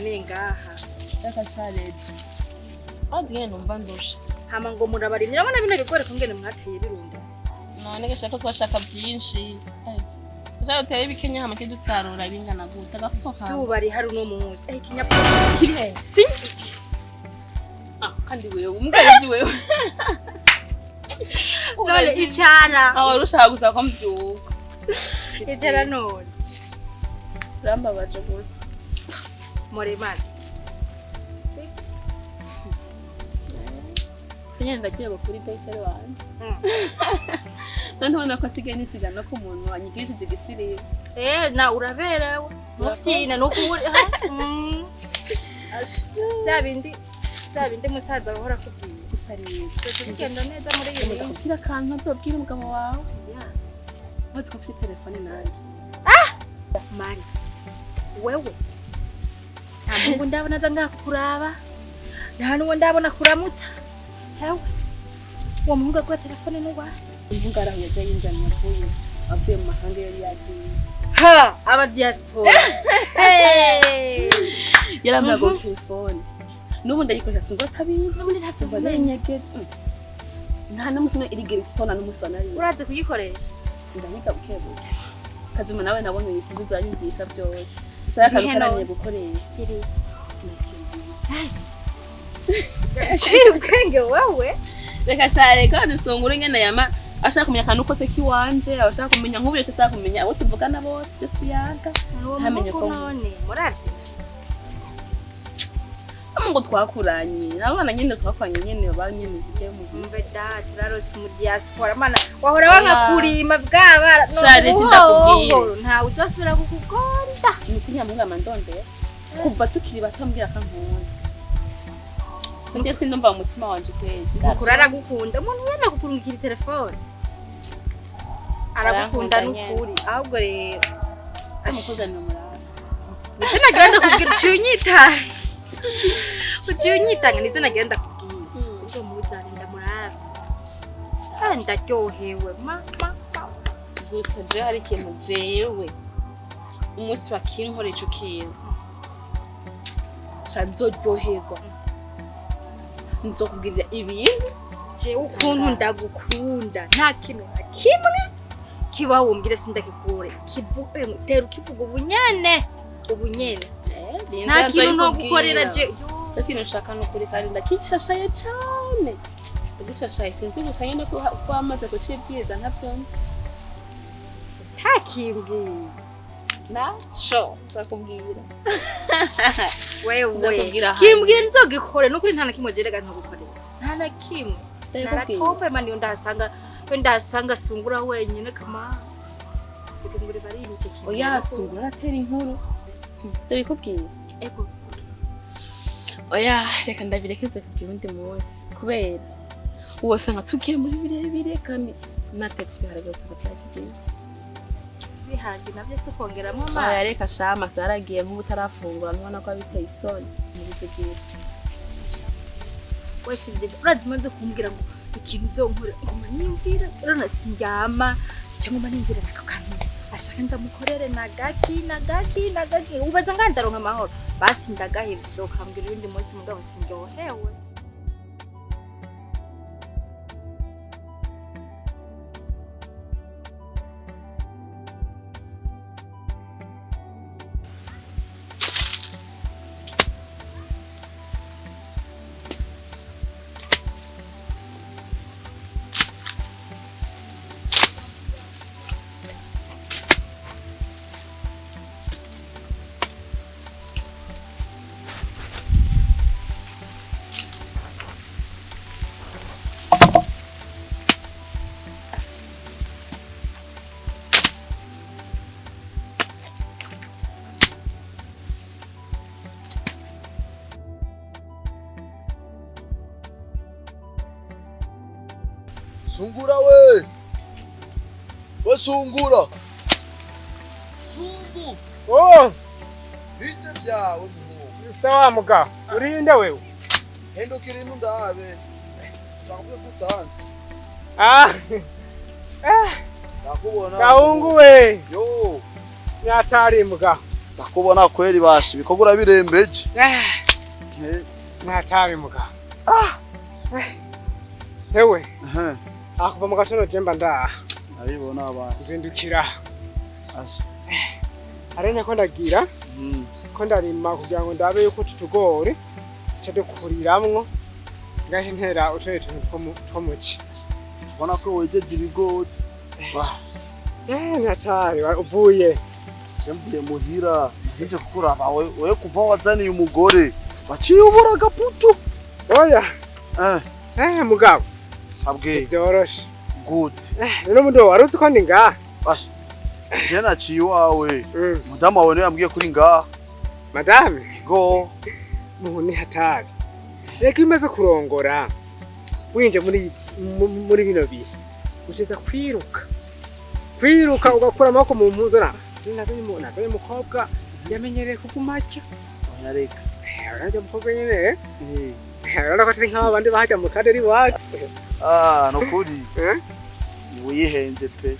tuganire ngaha. Reka challenge. Aziye numva ndusha. Hama ngo murabarimye urabona bino bigore kongene mwateye birunda. None gashaka twashaka byinshi. Ushaka uteye bikenya hama kidusarura ibingana gute gafuka. Subari hari no munsi. Kinyapfa kiri. Si. Kandi wewe umugari wewe. None icara. Rushaka gusa ko mbyuka. Icara none. Ramba baje gusa. More mazi. Sinya ndagiye gukuri daisere wanje. None ubona ko asigaye nisigana ko umuntu wanyigishije igisiriye. Na uraberewe. Mufyina no kuri Zabindi musaza bahora kubwiye. Gusariye. Tugenda neza muri iyi minsi. Usira kantu azobwira umugabo wawe. What's ko ufite telefone nanje. Mari. Wewe. Ntabwo ndabona za ngakukuraba. Nta nuwo ndabona kuramutsa. Hewe. Uwo muhungu kwa telefone n'ugwa. Umuhungu arahuye yinjanye avuye mu mahanga yari yagiye. Ha, aba diaspora. Hey! Yarambaye go telefone. Nubu ndayikoresha singo tabizi. Nubundi ntatse nyege. Nta namusone irigere sona n'umusona ari. Uraze kuyikoresha. Sindanika bukebo. Kazima nawe nabonye yifuza zanyigisha byose. Isaya karukaranye gukoresha. Iri. Chibwenge wawe. Reka share kandi sungura ngene yama ashaka kumenya kantu kose kiwanje, ashaka kumenya nk'ubu cyo ashaka kumenya abo tuvugana bose cyo tuyaga. Hamenye ko none murazi. Ngo twakuranye abana nyine twakwanye nyine banyene bije mu mbe da turarose mu diaspora mana wahora wangakurima bwabara share ndakubwira nta uzasubira kukugonda ni kunyamunga mandonde kuva tukiri batambwira kankunda singe sindumva umutima wanje kwezi kurara gukunda umuntu yenda kukurungikira telefone aragukunda n'ukuri ahubwo rero amukuzana umurara ndetse nagenda kubwira ucyunyita ucyunyitanga ndetse nagenda kubwira ubwo muzanira murabe kandi ndaryohewe mama gusa je hari ikintu jewe umunsi wakinkore ico kintu nzoryoherwa nzokubwirira ibintu je ukuntu ndagukunda nta kintu na kimwe kiba wumbire sindakikure kivuge tera ukivuga ubunyene nta kintu no gukorera je ikintu nshaka no kuri kandi ndakishashaye cyane ndagishashaye sinzi gusa nyine ko amaze gucibwiza ntabyo ntakimbwiye na sho zakubwira wewe kimbwira nzogikore no kuri nta na kimwe jerega ntagukorera nta na kimwe naratope mani ndasanga sungura wenyine kama nguri bari imice kimwe oya sungura atera inkuru ndabikubwiye ego oya reka ndabirekeze kubwira undi munsi kubera wose nka tugiye muri birebire kandi natetse biharagose batyagiye bihangi navyo se kongeramo amazi oya reka shama saragiye nk'ubutarafungura nubona ko biteye isoni muri tugiye wese urazimaze kumbwira ngo ikintu zonkora ngoma nyimvira rona sinjama cyangwa manimvira nakakantu ashaka ndamukorere nagaki ubaza ngandaronka amahoro basi ndagahebye zokambwira ibindi munsi mugabo sinjohewe Sungura we! We sungura! Sungu! Oh! Bite vyawe muhungu? Sawa muga, urinde wewe? Hendukira ino ndabe. Ushaka kutanzi. Nakubona. Kaungu we. Yo. Nyatari muga. Bakubona kweli bashi bikogura birembeje. Natabi mugabo. Ewe. Akuva mu gatondo jemba ndaha. Aribona aba. Nzindukira. Ashi. Arenya ko ndagira. Ko ndarima kugira ngo ndabe yuko tutugore. Cyo kuriramwo. Ngahe ntera utoye tuntu two muci. Bona ko wejeje ibigori. Natari uvuye. Sembuye muhira. Nje kukuraba we kuva wazaniye umugore. Waciye ubura gaputu. Oya. Mugabo. Sabwe. Byoroshe. Good. Rero mundo waruzi ko ndi ngaha. Bashi. Je naciye wawe. Mudamu wawe yambwiye kuri ngaha. Madame. Go. Muhuni hatari. Reka imaze kurongora. Winje muri bino bihe. Uceza kwiruka ugakura amaboko mu mpuzana. Nazanye mukobwa yamenyereye kugumacya. Yareka. Urajya mukobwa nyene. Urabona ko turi nk'abandi bahajya mu kaderi wacu. No kuri. Ni wihenze pe.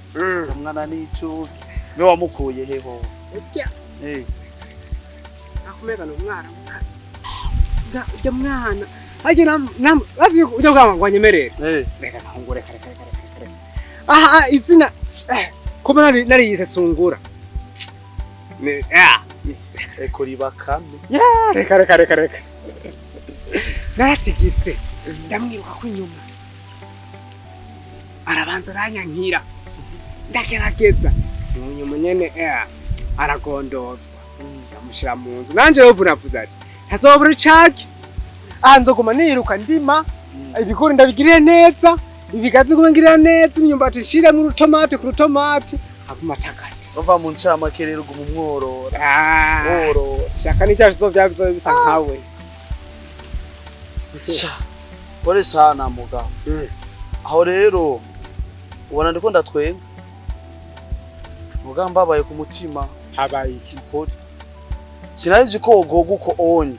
Umwana n'icuki. Me wamukuye heho. Ujya. Nakumega no mwana mukazi. Ujya mwana. Haje azi ujya kwangwa nyemerere. Reka nahungure kare. Izina kuma nari yise sungura. Ekori bakame. Reka. Naratigise. Ndamwiruka kwinyuma. Arabanza aranyankira. Ndagerageza. Unyuma nyene aragondozwa. Ndamushira mu nzu. Nanje yo bunavuze ati, "Hazobura icaki." Nzoguma niruka ndima. Ibigori ndabigirira neza. Ibigazi ngirira neza. Imyumbati shira mu rutomate ku rutomate. Akumatakati. Bava mu ncama kerero gumumworora. Shaka ni cyazo byabyo bisa nkawe. Pole sana mugabo. Aho rero ubona ndiko ndatwenga. Mugamba baye ku mutima habaye ikipori. Sinarizi ko ogoga uko onye.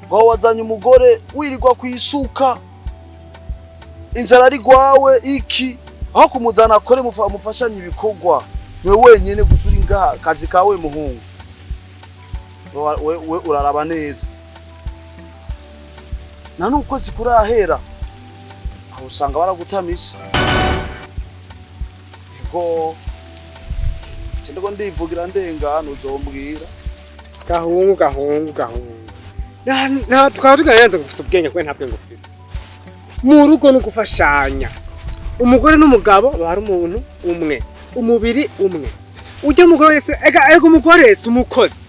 Ngo wazanye umugore wirirwa kwisuka. Inzara ari gwawe iki aho kumuzana akore mufashanye ibikogwa. Mwe wenyene gusura ingaha kazi kawe muhungu. We uraraba neza. Nanuko zikurahera. Aho usanga baragutamisa. Ego. Cyendego ndivugira ndengano uzombwira. Gahungu. Na tukaba tuganyanze gufisa ubwenge kwe ntabwe ngufisa. Mu rugo ni gufashanya. Umugore n'umugabo bari umuntu umwe. Umubiri umwe. Ujya umugore wese ega umugore si umukozi.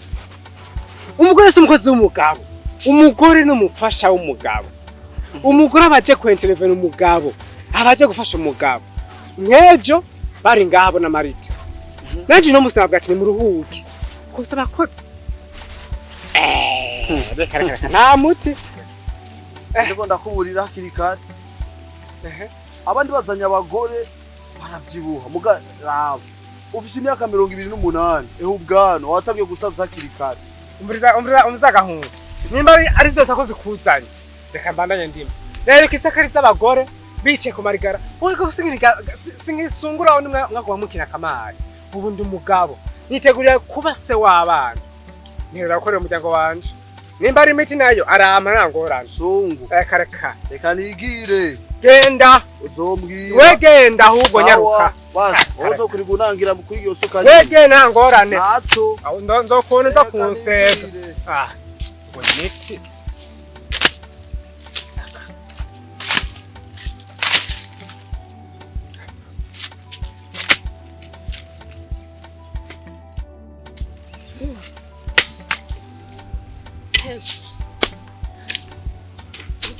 Umugore si umukozi w'umugabo. Umugore n'umufasha w'umugabo. Umugore abaje kwenterevena umugabo. Abaje gufasha umugabo. Nkejo bari ngabo na Marita. Nanje no musabwa ati mu ruhuke. Kosa bakoze. Reka nta muti. Ndiko ndakuburira hakiri kare. Abandi bazanye abagore baravyibuha muga rabo. Ufise imyaka 28 ubwano watagiye gusaza hakiri kare. Umuriza gahungu. Nimba ari zose akoze kuzanya. Reka mbandanye ndimo. Rero kisakari z'abagore bice ku marigara. Uriko singisungura undi mwagwa mukina kamari. Ubu ndi umugabo. Niteguriye kuba se w'abana. Nirera ko umuryango wanje. Nimba ari imiti nayo arama nangorana. Sungu. Reka nigire. Genda. Uzombwira. We genda ahubwo nyaruka. Basi, ozo kuri gunangira kuri iyo suka. We genda ngorane. Nato. Aho ndokone ndakunseza. Ngo imiti.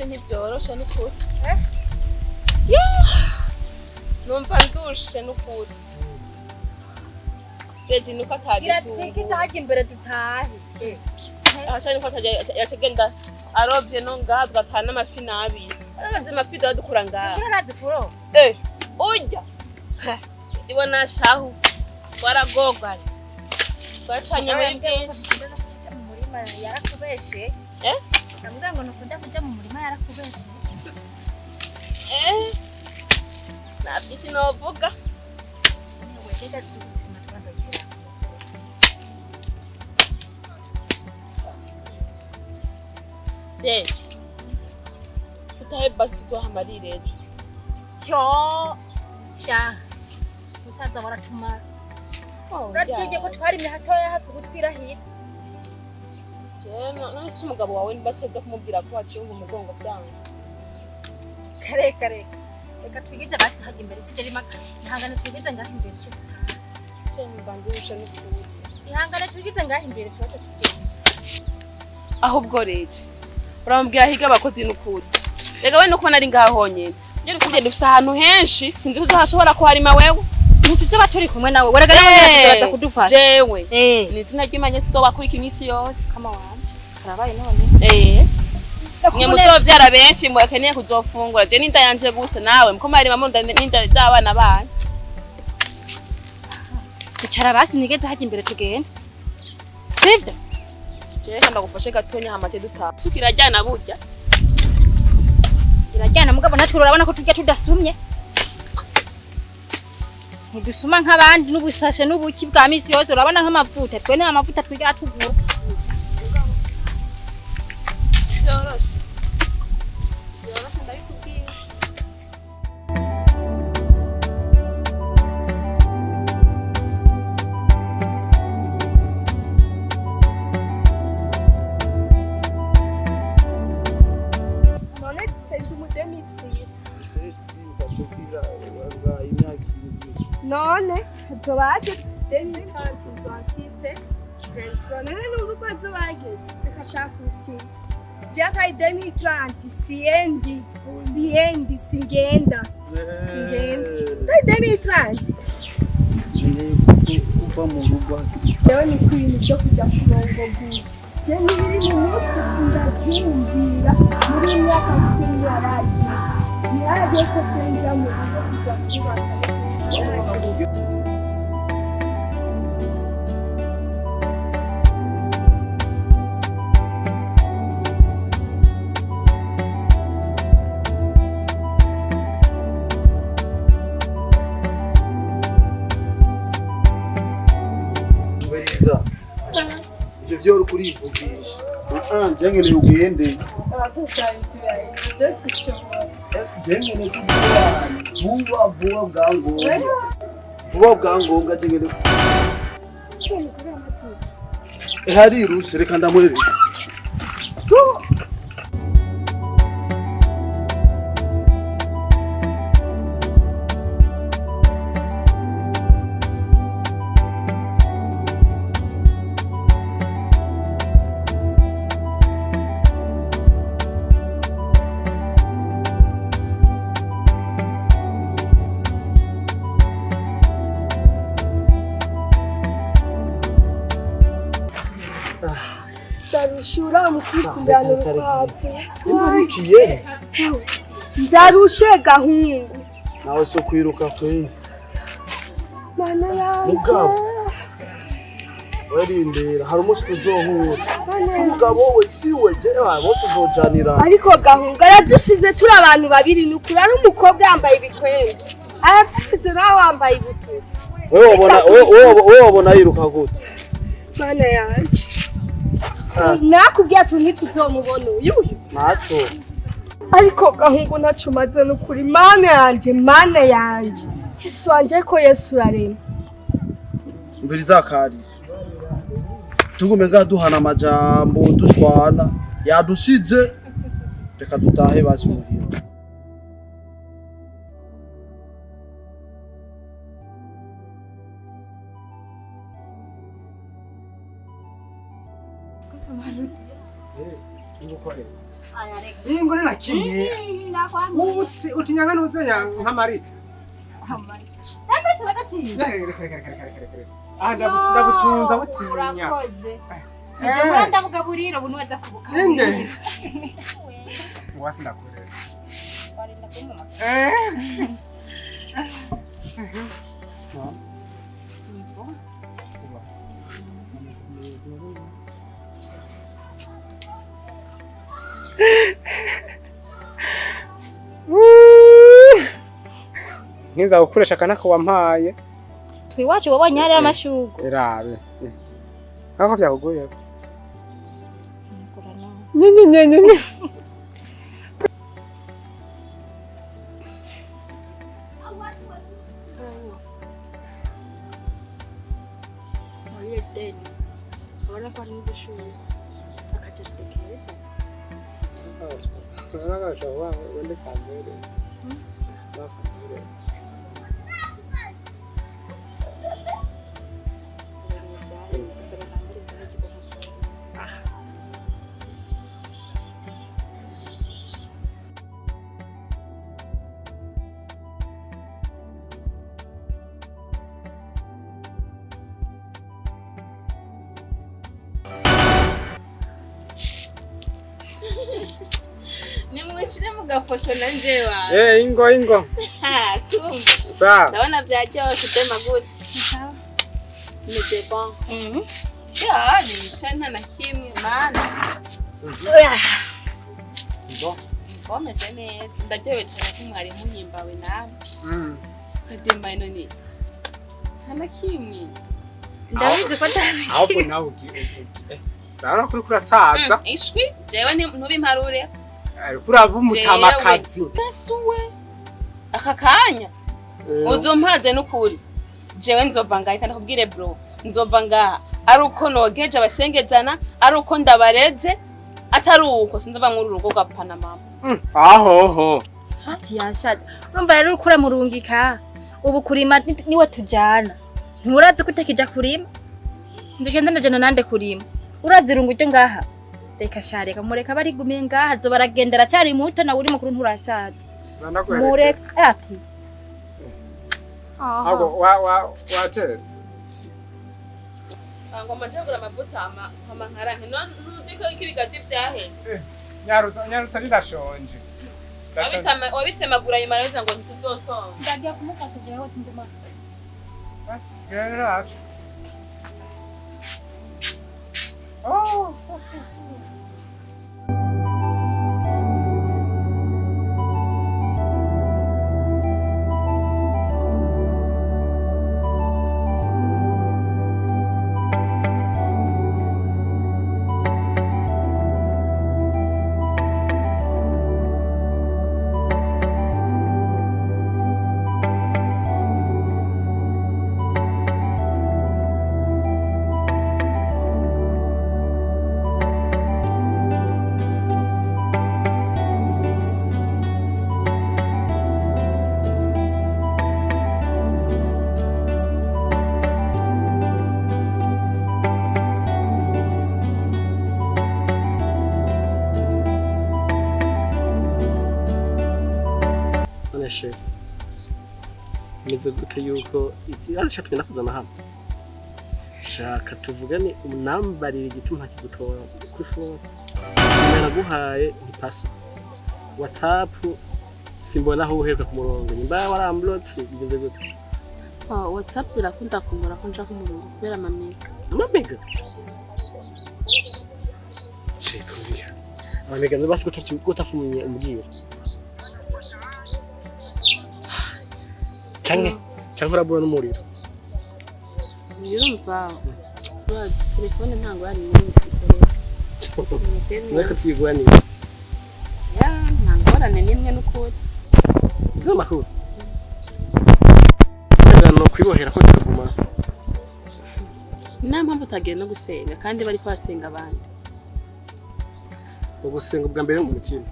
Ntibyoroshe n'ukuri. Numva ndushe n'ukuri. Rejina uko atari Iratwikita haje imbere dutahe. Ashani ko yacegenda arovye no ngabwa atana amafi nabi. Amaze amafi dukura ngaha. Singura nazi kuro. Ujya. Ibona shahu. Waragogwa. Bacanye muri byinshi. Mu murima yarakubeshe. Ndamubwira ngo nukunda kuja mu murima yarakubeshe. Nabyo novuga. Wegeza tuzima twandagira. Deje. Utahe basi tuzohamarire ejo. Yo. Sha. Musaza waratumara. Uratije ko twarimye hatoya hasi gutwirahira. None se umugabo wawe ntibasoza kumubwira ko waciye umugongo byanze. Kare. Reka twigize basi hajya imbere sije rimaka. Ihangane twigize ngaho imbere cyo. Cyane mbandusha n'ukuri. Ihangane twigize ngaho imbere twaje tugenda. Ahubwo Reje. Uramubwira higa abakozi n'ukuri. Rega we nuko nari ngaho honyene. Rero kuje dufisa ahantu henshi sinzi ko hashobora kuharima wewe. Ntituze baturi kumwe nawe. Waraga nawe kudufasha. Jewe. Ni izina ry'imanye tuzobakurika iminsi yose. Kama wanje. Karabaye none. Mwe muzovyara benshi mwakeneye kuzofungura. Je ninda yanje gusa nawe mko mari mamunda ninda z'abana bana. Icara basi nigeze hajya imbere tugenda. Sivyo? Je kanda gufashe gatonya hamaje dutaha. Sukira jana burya. Irajyana mugabo natwe urabona ko tujya tudasumye. Ntidusuma nk'abandi n'ubusashe n'ubuki bwa misi yose urabona nk'amavuta. Twe nta mavuta twigira tugura. None tuzobaje deni kandi nzafise none n'uko zobageze akashaka iki jaka deni kandi siendi singenda deni kandi kuva mu rugo rero ni kwintu byo kujya kurongo buri je n'ibiri mu mutwe sindabyumvira muri myaka mikuru yaragiye ko cenja mu rugo kujya kubaka Beriza. Ivyo vyo uri kurivugisha. Jengene ugende. Jengene vuba bwangombwa jengene. Hari iruse reka ndamwereka. Darushura mukikundana urukwavu Ntikiye. ndarushe gahungu Nawe so kwiruka kwe. mana yanjye Mugabo. Werindira hari umunsi tuzohura. Umugabo we siwe je bose uzojanira. ariko gahungu aradusize turi abantu babiri nukuri ari umukobwa yambaye ibikwembe aradusize nawe wambaye ibutura Wewe wabona yiruka gute? mana yanjye nakubwiye ati ntituzomubona uyu Naco. ariko gahungu ntacu maze nukuri mana yanjye Yesu wanje ko Yesu arema Mviriza karize. Tugume ngaduhana amajambo dushwana yadusize reka dutahe basi muhira. Ingo na kimwe. Utinyanga nuzenya nkamarita. Ndabutunza butinya. Urakoze. Ndabugaburira ubu nwaza kubuka. Inde. Wasi ndakurera. Warinda kumama. Nkiza gukoresha kanako wampaye. Twiwacu wabonye hari amashugwe. Irabe. Kako byakugoye. Nye. Muri deni. Urabona ko ari n'igishuri. Akajaride keza. Nagashobora wende kamere. Bakamere. Nimwishire mu gafoto nanje wa. Ingo. Ha, sungu. Sa. Ndabona byaryoshe tema gute. Sawa. Mete bon. Ya, nishana na kimwe mana. Ingo. Komeze neza. Ndaryohewe cyane ko mwari munyimbawe nawe. Sademba ino ni. Hana kimwe. Ndabizi ko atari. Ahubwo nawe ugiye. Ndabona kuri kurasaza. Ishwi, jewe ntubimparure. Kuraba umutamakazi. Nasuwe. Aka kanya. Uzompaze n'ukuri. Jewe nzova ngaha kandi nakubwire bro. Nzova ngaha ari uko nogeje abasengezana, ari uko ndabareze, atari uko sinzova nkuru rugo rwa pana mama. Aho. Hati yashaje. Urumva rero ukura mu rungika. Ubu kurima niwe tujana. Nturazi ko utakija kurima. Nzigenda najana nande kurima. Urazi rungu ryo ngaha. Reka shareka mureka bari gumiye ngaha zo baragendera cyari muto na uri mukuru nturasaza. Mureka ati. Ahubwo wateretse. Ngomba njagura amavuta mama nkaranke nuzi ko ikibigazi byahenze. Nyarusa rirashonje. Wabitemagura nyuma rero ngo ntituzosonga. Ndagiye kumufasha je hose nduma. Gerard. Oh. Meze gute yuko ikibazo cyatwe nakuzana hano shaka tuvugane unambarira igituma kigutora kuri phone naraguhaye ntipasa WhatsApp simbona aho uheruka ku murongo nimba waramblotse bigeze gute WhatsApp birakunda kumura ko nshaka umurongo kubera amamega shekumbira amamega nabasi gutafumye umbwira cyangwa urabura n'umuriro yumva bazi telefone ntango ari muri iserere nako tuyigwani ya ntangorane nimwe n'ukuri z'amakuru no kwibohera ko tukaguma nta mpamvu utagenda no gusenga kandi bari kwasenga abandi ugusenga bwa mbere mu mutima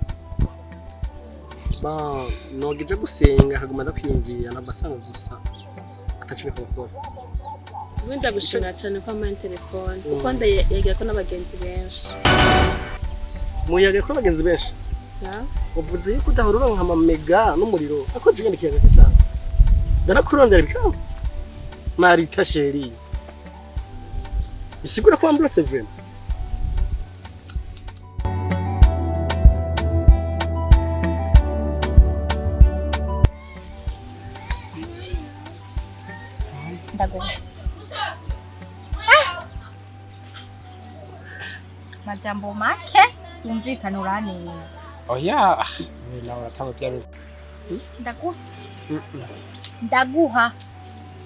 nogije gusenga haguma ndakwiyumvira nabasanga gusa atacine kubakora wenda gushimira cyane ko ama telefone kuko ndayagira ko n'abagenzi benshi muyagira ko abagenzi benshi ya uvuze yuko udahorura nka mamega n'umuriro ako jigende kiyaga cyane ndanakurondera bikamo Marita chérie bisigura ko ambulance vraiment Majambo make yumvikana urani. Oya nawe atanga byaruze Ndaguha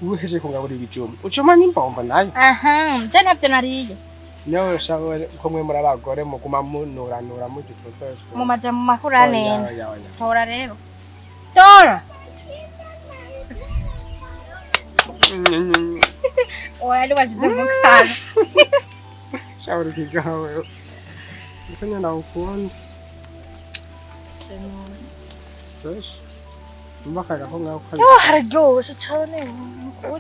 uheje kungabura ibijumba ucoma n'imbombo nayo je navyo nariye Nyawe shawe ko mwe muri abagore muguma munuranura mu gitutwe. mu maja mu makuru nene tora rero tora oya ndi washize mu kana Shawe kigawe. Nifanya na ukunda. Fresh. Mbaka gaho ngaho kazi. yo hararyoshe cyane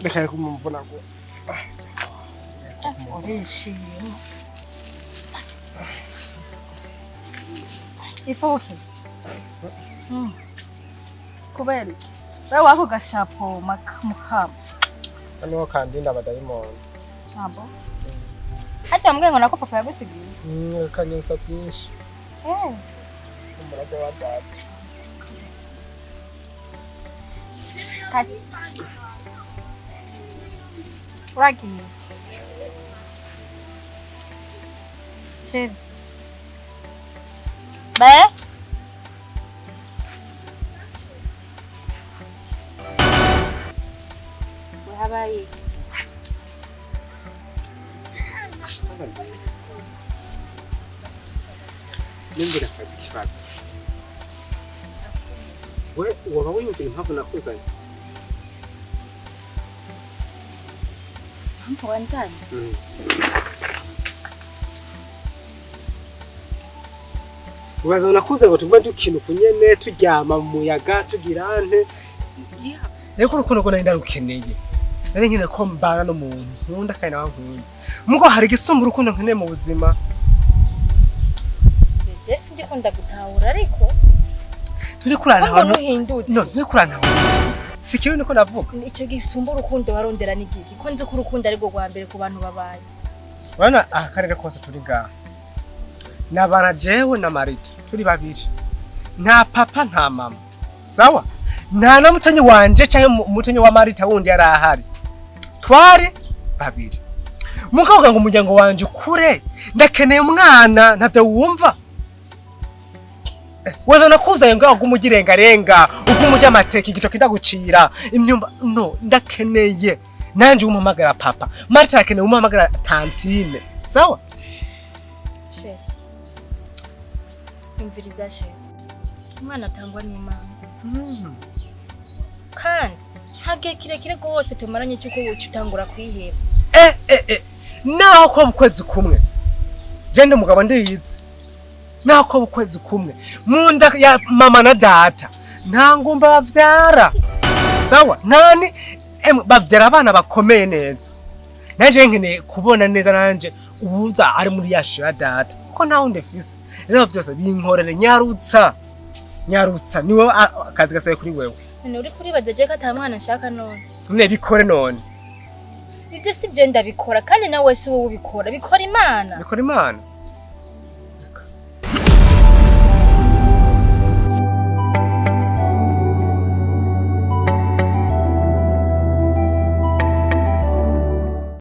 Reka kumumvuna ko. urishimye ifuki kubera wewe wako gashapo mukama Ano kandi ndabadayimoni. abo hata mgengo nako papa yagusigiye Kanyesa byinshi. Umurage wa data. kati uragiye sheri be wabaye Nimbira kazi kibazo. We waba wiyumvira impamvu nakuzanye? mpamvu wanzanye Ubaza nakuze ngo tumwe dukina kunyene turyama mu muyaga tugira nte. Reko urukundo ko nari rukeneye. Nari nkine ko mbana no muntu. Nkunda kandi nabankunda. Mugo hari gisumba urukundo nkeneye mu buzima. Jesse ndikunda gutahura ariko Turi kurana hano nuhindutse no turi kurana sikiwe niko navuga icyo gisumba urukundo warondera n'igiki ko nzi ko urukundo ari rwo rwa mbere ku bantu babaye bana akarere kose turi ngaha nabana jewe na Marita turi babiri nta papa nta mama sawa nta na mutanyi wanje cyangwa mutanyi wa Marita wundi yari ahari twari babiri mukavuga ngo umuryango wanje kure ndakeneye umwana ntabyo wumva waza nakuzaye ngo umugirengarenga ukumujya amateka igito kidagucira imyumba no ndakeneye nanje umamagara papa Marita akeneye umamagara tantine sawa she imviriza she umwana atangwa n'Imana kandi ntagihe kirekire rwose tumaranye cyuko utangura kwiheba naho ko bukwezi kumwe jende mugabo ndiyizi naho ko bukwezi kumwe munda ya mama na data nta ngumba bavyara sawa nani bavyara abana bakomeye neza nanje nkene kubona neza nanje ubuza ari muri yashira data ko naho ndefise rero byose binkorere nyarutsa niwe akazi gasaye kuri wewe uri kuribaza je ko ata mwana nshaka none ne bikore none ibyo si je ndabikora kandi nawe si wowe ubikora bikora Imana bikora Imana